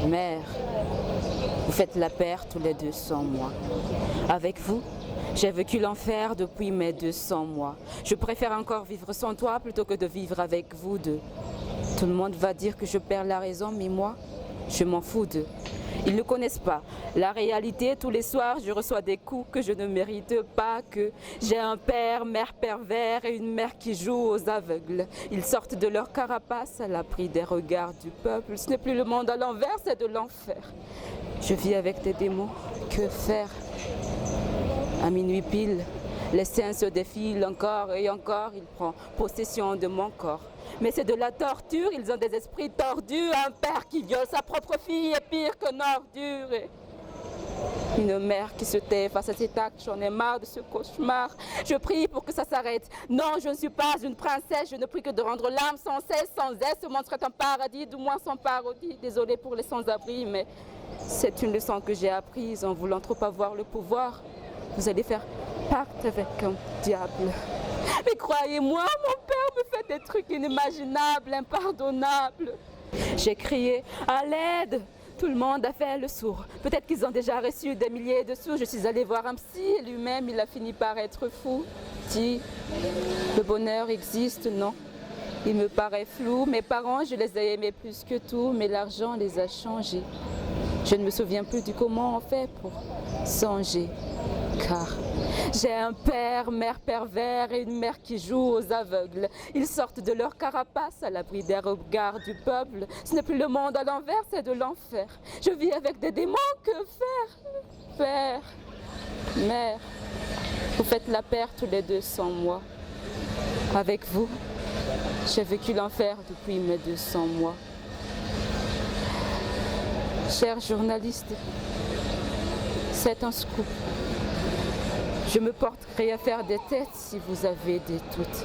Mère, vous faites la paire tous les 200 mois. Avec vous, j'ai vécu l'enfer depuis mes 200 mois. Je préfère encore vivre sans toi plutôt que de vivre avec vous deux. Tout le monde va dire que je perds la raison, mais moi, je m'en fous d'eux. Ils ne connaissent pas la réalité. Tous les soirs, je reçois des coups que je ne mérite pas, que j'ai un père, mère pervers et une mère qui joue aux aveugles. Ils sortent de leur carapace à l'abri des regards du peuple. Ce n'est plus le monde à l'envers, c'est de l'enfer. Je vis avec des démons. Que faire? À minuit pile, les saints se défilent encore et encore, ils prennent possession de mon corps. Mais c'est de la torture, ils ont des esprits tordus. Un père qui viole sa propre fille est pire qu'une ordure. Et une mère qui se tait face à cet acte, j'en ai marre de ce cauchemar. Je prie pour que ça s'arrête. Non, je ne suis pas une princesse, je ne prie que de rendre l'âme sans cesse, sans aise. Ce monde serait un paradis, du moins sans parodie. Désolée pour les sans-abri, mais c'est une leçon que j'ai apprise en voulant trop avoir le pouvoir. Vous allez faire pacte avec un diable. Mais croyez-moi, mon père me fait des trucs inimaginables, impardonnables. J'ai crié à l'aide. Tout le monde a fait le sourd. Peut-être qu'ils ont déjà reçu des milliers de sous. Je suis allée voir un psy et lui-même, il a fini par être fou. Dit, le bonheur existe, non? Il me paraît flou. Mes parents, je les ai aimés plus que tout, mais l'argent les a changés. Je ne me souviens plus du comment on fait pour songer. Car j'ai un père, mère pervers et une mère qui joue aux aveugles. Ils sortent de leur carapace à l'abri des regards du peuple. Ce n'est plus le monde à l'envers, c'est de l'enfer. Je vis avec des démons, que faire? Père, mère, vous faites la paire tous les 200 mois. Avec vous, j'ai vécu l'enfer depuis mes 200 mois. Chers journalistes, c'est un scoop. Je me porterai à faire des têtes si vous avez des doutes.